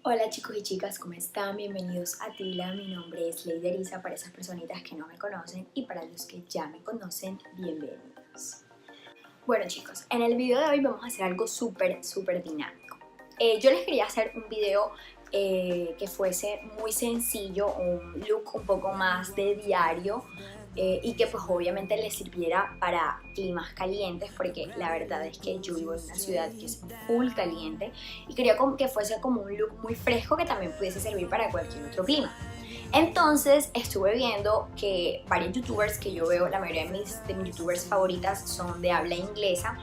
Hola chicos y chicas, ¿cómo están? Bienvenidos a Tyla, mi nombre es Isa para esas personitas que no me conocen y para los que ya me conocen, bienvenidos. Bueno chicos, en el video de hoy vamos a hacer algo súper dinámico. Yo les quería hacer un video que fuese muy sencillo, un look un poco más de diario y que pues obviamente les sirviera para climas calientes, porque la verdad es que yo vivo en una ciudad que es full caliente y quería que fuese como un look muy fresco que también pudiese servir para cualquier otro clima. Entonces estuve viendo que varios youtubers que yo veo, la mayoría de mis youtubers favoritas son de habla inglesa,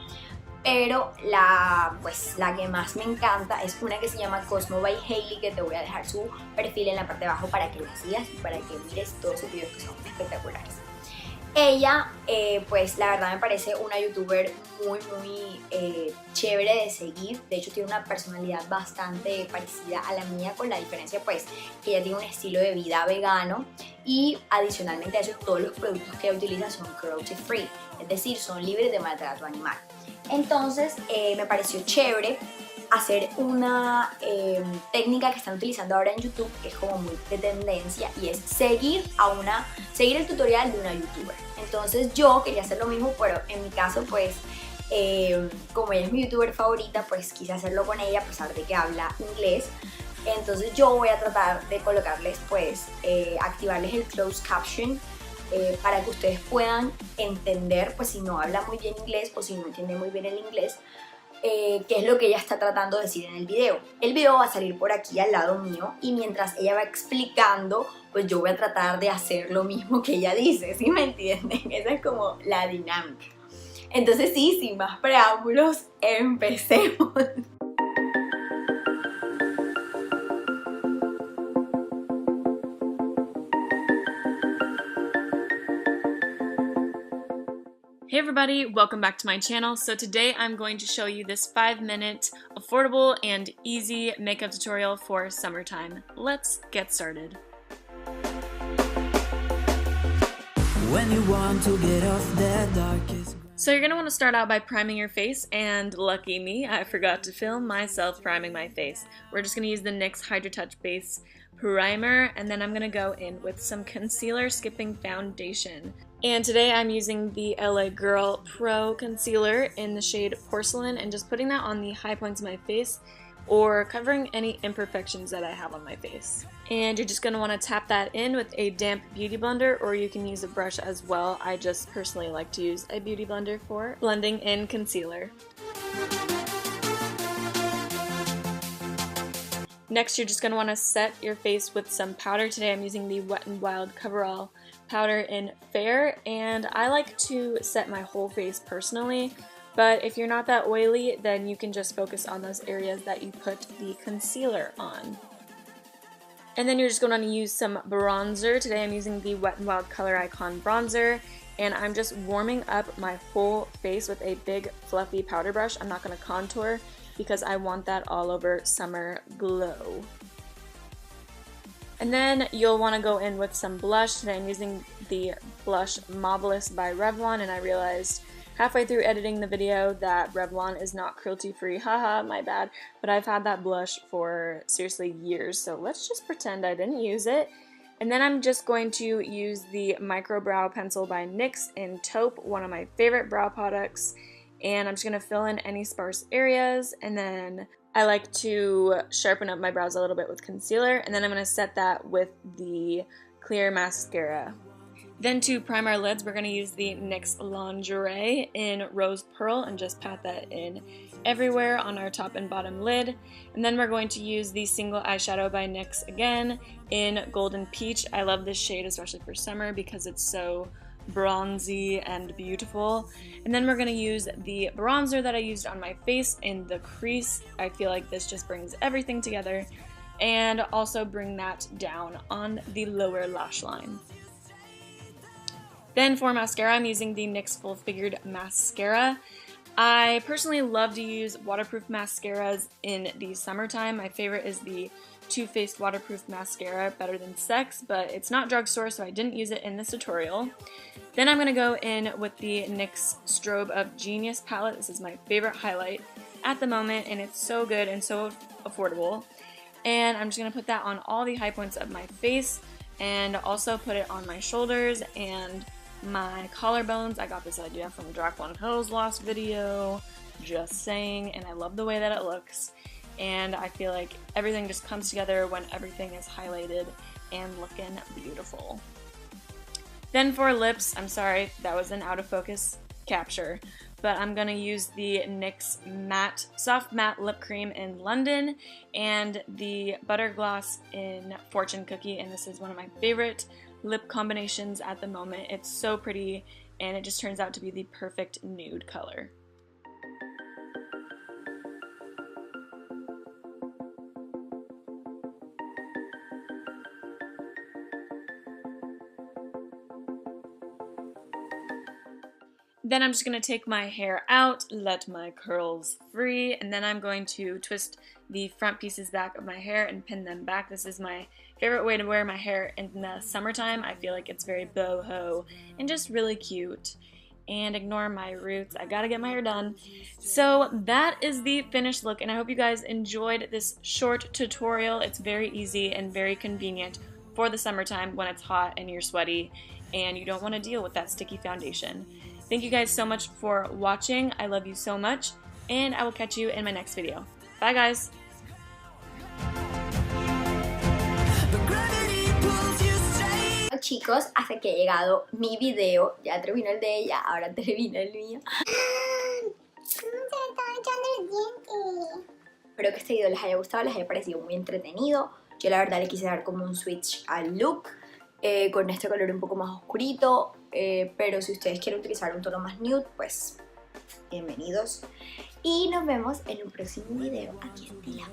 pero la que más me encanta es una que se llama Cosmobyhaley, que te voy a dejar su perfil en la parte de abajo para que la sigas y para que mires todos sus videos que son espectaculares. Ella, pues la verdad me parece una youtuber muy chévere de seguir. De hecho tiene una personalidad bastante parecida a la mía, con la diferencia pues que ella tiene un estilo de vida vegano y adicionalmente a eso todos los productos que ella utiliza son cruelty free, es decir, son libres de maltrato animal. Entonces me pareció chévere hacer una técnica que están utilizando ahora en YouTube, que es como muy de tendencia, y es seguir el tutorial de una youtuber. Entonces yo quería hacer lo mismo, pero en mi caso pues como ella es mi youtuber favorita, pues quise hacerlo con ella a pesar de que habla inglés. Entonces yo voy a tratar de colocarles pues activarles el closed caption para que ustedes puedan entender, pues si no habla muy bien inglés o si no entiende muy bien el inglés, qué es lo que ella está tratando de decir en el video. El video va a salir por aquí al lado mío y mientras ella va explicando, pues yo voy a tratar de hacer lo mismo que ella dice, ¿sí me entienden? Esa es como la dinámica. Entonces sí, sin más preámbulos, empecemos. Hey everybody, welcome back to my channel. So today I'm going to show you this 5-minute affordable and easy makeup tutorial for summertime. Let's get started. When you want to get off the darkest... So you're going to want to start out by priming your face, and lucky me, I forgot to film myself priming my face. We're just going to use the NYX Hydra Touch Base Primer, and then I'm going to go in with some concealer skipping foundation. And today I'm using the LA Girl Pro Concealer in the shade Porcelain and just putting that on the high points of my face or covering any imperfections that I have on my face. And you're just going to want to tap that in with a damp beauty blender, or you can use a brush as well. I just personally like to use a beauty blender for blending in concealer. Next, you're just going to want to set your face with some powder. Today I'm using the Wet n Wild Coverall powder in Fair, and I like to set my whole face personally, but if you're not that oily, then you can just focus on those areas that you put the concealer on. And then you're just going to use some bronzer. Today I'm using the Wet n Wild Color Icon bronzer, and I'm just warming up my whole face with a big fluffy powder brush. I'm not going to contour because I want that all over summer glow. And then you'll want to go in with some blush. Today I'm using the blush Mauvelous by Revlon, and I realized halfway through editing the video that Revlon is not cruelty free. Haha, my bad. But I've had that blush for seriously years, so let's just pretend I didn't use it. And then I'm just going to use the Micro Brow Pencil by NYX in Taupe, one of my favorite brow products. And I'm just going to fill in any sparse areas, and then I like to sharpen up my brows a little bit with concealer, and then I'm going to set that with the clear mascara. Then to prime our lids, we're going to use the NYX Lingerie in Rose Pearl and just pat that in everywhere on our top and bottom lid. And then we're going to use the single eyeshadow by NYX again in Golden Peach. I love this shade, especially for summer, because it's so bronzy and beautiful. And then we're going to use the bronzer that I used on my face in the crease. I feel like this just brings everything together, and also bring that down on the lower lash line. Then for mascara, I'm using the NYX Full Figured Mascara. I personally love to use waterproof mascaras in the summertime. My favorite is the Too Faced Waterproof Mascara, Better Than Sex, but it's not drugstore, so I didn't use it in this tutorial. Then I'm going to go in with the NYX Strobe of Genius palette. This is my favorite highlight at the moment, and it's so good and so affordable. and I'm just going to put that on all the high points of my face and also put it on my shoulders and my collarbones. I got this idea from Jacqueline Hill's last video, just saying, and I love the way that it looks. And I feel like everything just comes together when everything is highlighted and looking beautiful. Then for lips, I'm sorry, that was an out of focus capture, but I'm gonna use the NYX Soft Matte Lip Cream in London and the Butter Gloss in Fortune Cookie, and this is one of my favorite lip combinations at the moment. It's so pretty, and it just turns out to be the perfect nude color. Then I'm just going to take my hair out, let my curls free, and then I'm going to twist the front pieces back of my hair and pin them back. This is my favorite way to wear my hair in the summertime. I feel like it's very boho and just really cute. And ignore my roots, I gotta get my hair done. So that is the finished look, and I hope you guys enjoyed this short tutorial. It's very easy and very convenient for the summertime when it's hot and you're sweaty and you don't want to deal with that sticky foundation. Thank you guys so much for watching. I love you so much, and I will catch you in my next video. Bye guys! Chicos, hasta que ha llegado mi video. Ya terminó el de ella, ahora termina el mío. Espero que este video les haya gustado, les haya parecido muy entretenido. Yo la verdad le quise dar como un switch al look, con este color un poco más oscurito, pero si ustedes quieren utilizar un tono más nude, pues bienvenidos. Y nos vemos en un próximo video aquí en Tyla.